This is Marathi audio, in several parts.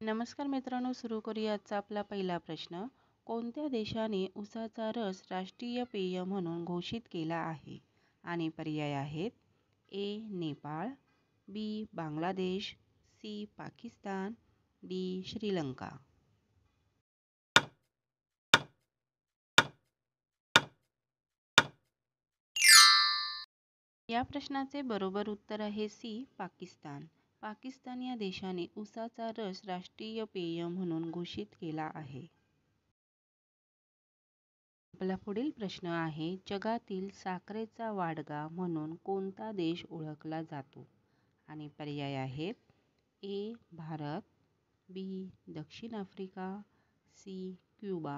नमस्कार मित्रांनो, सुरू करूया आजचा आपला पहिला प्रश्न. कोणत्या देशाने उसाचा रस राष्ट्रीय पेय म्हणून घोषित केला आहे? आणि पर्याय आहेत: ए. नेपाळ, बी. बांगलादेश, सी. पाकिस्तान, डी. श्रीलंका. या प्रश्नाचे बरोबर उत्तर आहे सी. पाकिस्तान. पाकिस्तान या देशाने उसाचा रस राष्ट्रीय पेय म्हणून घोषित केला आहे. आपला पुढील प्रश्न आहे: जगातील साखरेचा वाडगा म्हणून कोणता देश ओळखला जातो? आणि पर्याय आहेत: ए. भारत, बी. दक्षिण Africa, C. Cuba,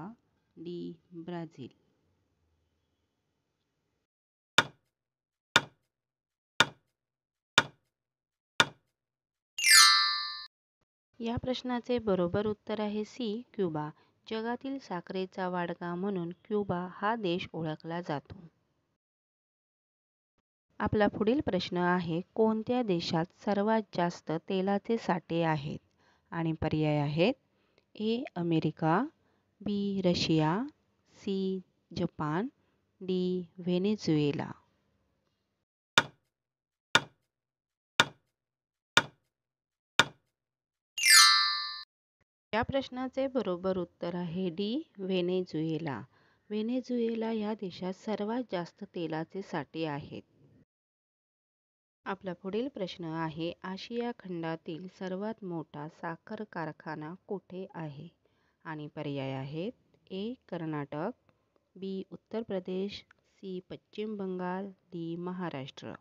D. Brazil. या प्रश्नाचे बरोबर उत्तर आहे सी. क्युबा. जगातील साखरेचा वाडगा म्हणून क्युबा हा देश ओळखला जातो. आपला पुढील प्रश्न आहे: कोणत्या देशात सर्वात जास्त तेलाचे साठे आहेत? आणि पर्याय आहेत: A. America, B. Russia, C. Japan, D. Venezuela. या प्रश्नाचे बरोबर उत्तर आहे डी. व्हेनेझुएला. व्हेनेझुएला या देशात सर्वात जास्त तेलाचे साठे आहेत. आपला पुढील प्रश्न आहे: आशिया खंडातील सर्वात मोठा साखर कारखाना कुठे आहे? आणि पर्याय आहेत: ए. कर्नाटक, बी. उत्तर प्रदेश, सी. पश्चिम बंगाल, डी. महाराष्ट्र.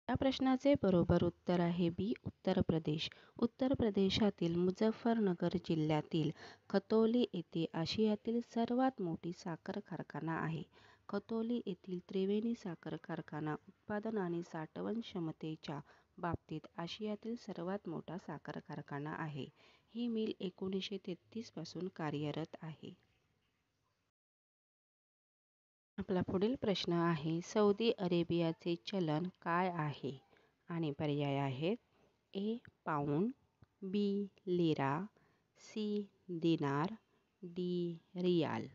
या प्रश्नाचे बरोबर उत्तर आहे बी. उत्तर प्रदेश. उत्तर प्रदेशातील मुझफ्फरनगर जिल्ह्यातील खतौली येथे आशियातील सर्वात मोठी साखर कारखाना आहे. खतौली येथील त्रिवेणी साखर कारखाना उत्पादन आणि साठवण क्षमतेच्या बाबतीत आशियातील सर्वात मोठा साखर कारखाना आहे. ही मिल 1933 पासून कार्यरत आहे. आपला पुढील प्रश्न आहे: सौदी अरेबियाचे चलन काय आहे? आणि पर्याय आहेत: A. Pound, B. Lira, C. Dinar, D. Riyal.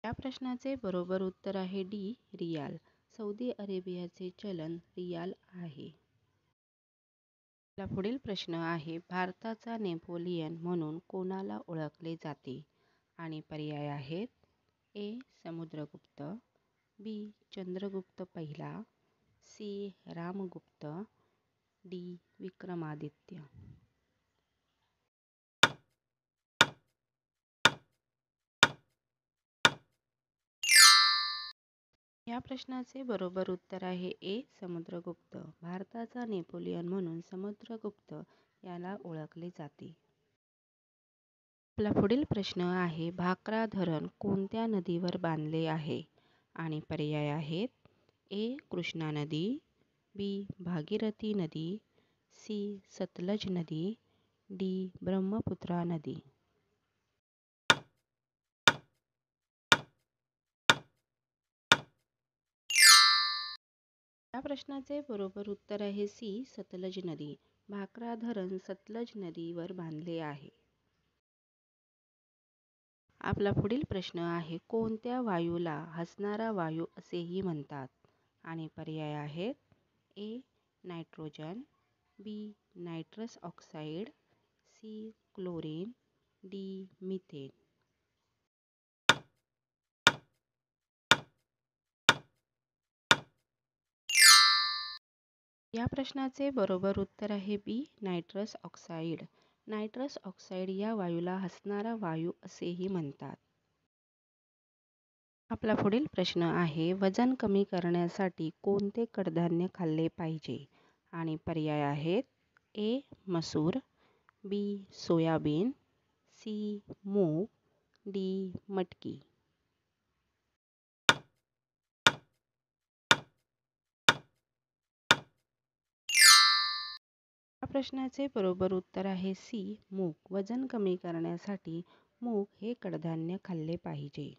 या प्रश्नाचे बरोबर उत्तर आहे डी. रियाल. सौदी अरेबियाचे चलन रियाल आहे. आपला पुढील प्रश्न आहे: भारताचा नेपोलियन म्हणून कोणाला ओळखले जाते? आणि पर्याय आहेत: ए. समुद्रगुप्त, बी. चंद्रगुप्त पहिला, सी. रामगुप्त, डी. विक्रमादित्य. या प्रश्नाचे बरोबर उत्तर आहे ए. समुद्रगुप्त. भारताचा नेपोलियन म्हणून समुद्रगुप्त याला ओळखले जाते. आपला पुढील प्रश्न आहे: भाक्रा धरण कोणत्या नदीवर बांधले आहे? आणि पर्याय आहेत: ए. कृष्णा नदी, बी. भागीरथी नदी, सी. सतलज नदी, डी. ब्रह्मपुत्रा नदी. या प्रश्नाचे बरोबर उत्तर आहे सी. सतलज नदी. भाक्रा धरण सतलज नदीवर बांधले आहे. आपला पुढील प्रश्न आहे: कोणत्या वायूला हसणारा वायू असेही म्हणतात? आणि पर्याय आहेत: A. Nitrogen, B. Nitrous oxide, C. Chlorine, D. Methane. या प्रश्नाचे बरोबर उत्तर आहे B. Nitrous oxide. Nitrous oxide या वायूला हसणारा वायू असेही म्हणतात. आपला पुढील प्रश्न आहे: वजन कमी करण्यासाठी कोणते कडधान्य खाल्ले पाहिजे? आणि पर्याय आहेत: ए. मसूर, बी. Soybean, C. मूग, डी. मटकी. या प्रश्नाचे बरोबर उत्तर आहे सी मूग. वजन कमी करण्यासाठी मूग हे कडधान्य खाल्ले पाहिजे.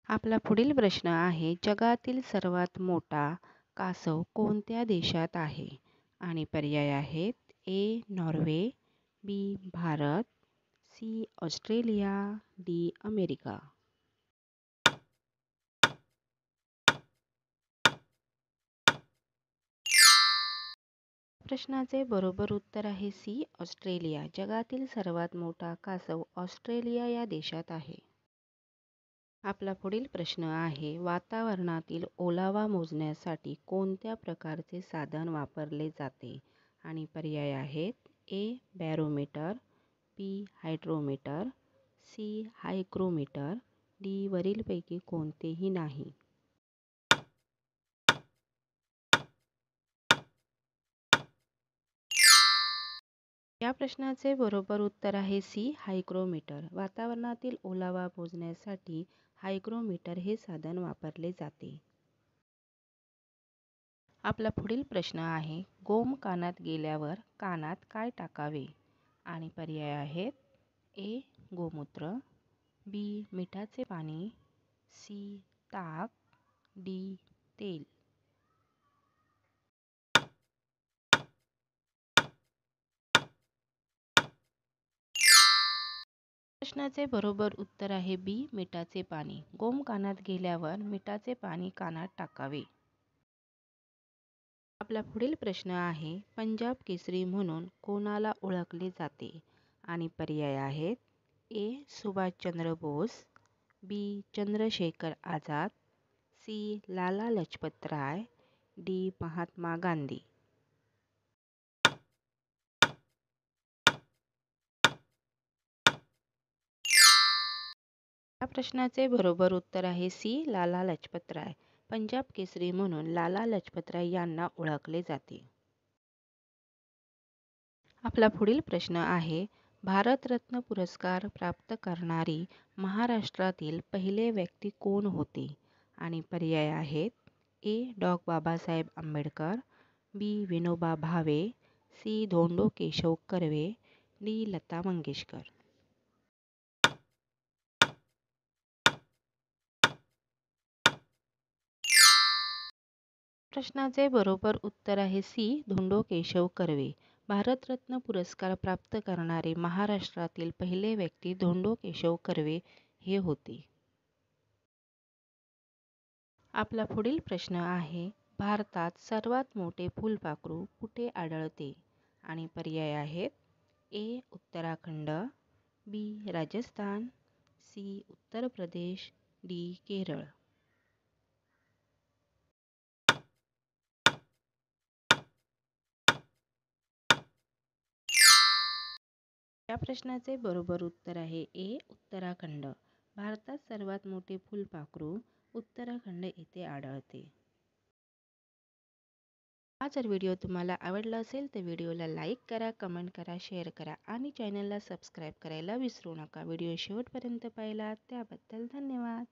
आपला पुढील प्रश्न आहे, जगातील सर्वात मोठा कासव कोणत्या देशात आहे? आणि पर्याय आहेत A Norway, B Bharat, C Australia, D America. प्रश्नाचे बरोबर उत्तर आहे सी ऑस्ट्रेलिया. जगातील सर्वात मोठा कासव ऑस्ट्रेलिया या देशात आहे. आपला पुढील प्रश्न आहे, वातावरणातील ओलावा मोजण्यासाठी कोणत्या प्रकारचे साधन वापरले जाते? आणि पर्याय आहेत ए बॅरोमीटर, बी हायड्रोमीटर, सी हायग्रोमीटर, डी वरीलपैकी कोणतेही नाही. या प्रश्नाचे बरोबर उत्तर आहे सी हायग्रोमीटर. वातावरणातील ओलावा मोजण्यासाठी हायग्रोमीटर हे साधन वापरले जाते. आपला पुढील प्रश्न आहे, गोम कानात गेल्यावर कानात काय टाकावे? आणि पर्याय आहेत ए गोमूत्र, बी मिठाचे पाणी, सी ताक, डी तेल. प्रश्नाचे बरोबर उत्तर आहे बी मिठाचे पाणी. गोम कानात गेल्यावर मिठाचे पाणी कानात टाकावे. आपला पुढील प्रश्न आहे, पंजाब केसरी म्हणून कोणाला ओळखले जाते? आणि पर्याय आहेत ए सुभाषचंद्र बोस, बी चंद्रशेखर आझाद, सी लाला लजपत राय, डी महात्मा गांधी. या प्रश्नाचे बरोबर उत्तर आहे सी लाला लजपत राय. पंजाब केसरी म्हणून लाला लजपत राय यांना ओळखले जाते. आपला पुढील प्रश्न आहे, भारतरत्न पुरस्कार प्राप्त करणारी महाराष्ट्रातील पहिले व्यक्ती कोण होते? आणि पर्याय आहेत ए डॉ. बाबासाहेब आंबेडकर, बी विनोबा भावे, सी धोंडो केशव कर्वे, डी लता मंगेशकर. प्रश्नाचे बरोबर उत्तर आहे सी धोंडो केशव कर्वे. भारतरत्न पुरस्कार प्राप्त करणारे महाराष्ट्रातील पहिले व्यक्ती धोंडो केशव कर्वे हे होते. आपला पुढील प्रश्न आहे, भारतात सर्वात मोठे फुलपाखरू कुठे आढळते? आणि पर्याय आहेत ए उत्तराखंड, बी राजस्थान, सी उत्तर प्रदेश, डी केरळ. या प्रश्नाचे बरोबर उत्तर आहे ए उत्तराखंड. भारतात सर्वात मोठे फुलपाखरू उत्तराखंड येथे आढळते. हा जर व्हिडिओ तुम्हाला आवडला असेल तर व्हिडिओला लाईक करा, कमेंट करा, शेअर करा आणि चॅनलला सबस्क्राईब करायला विसरू नका. व्हिडिओ शेवटपर्यंत पाहिला त्याबद्दल धन्यवाद.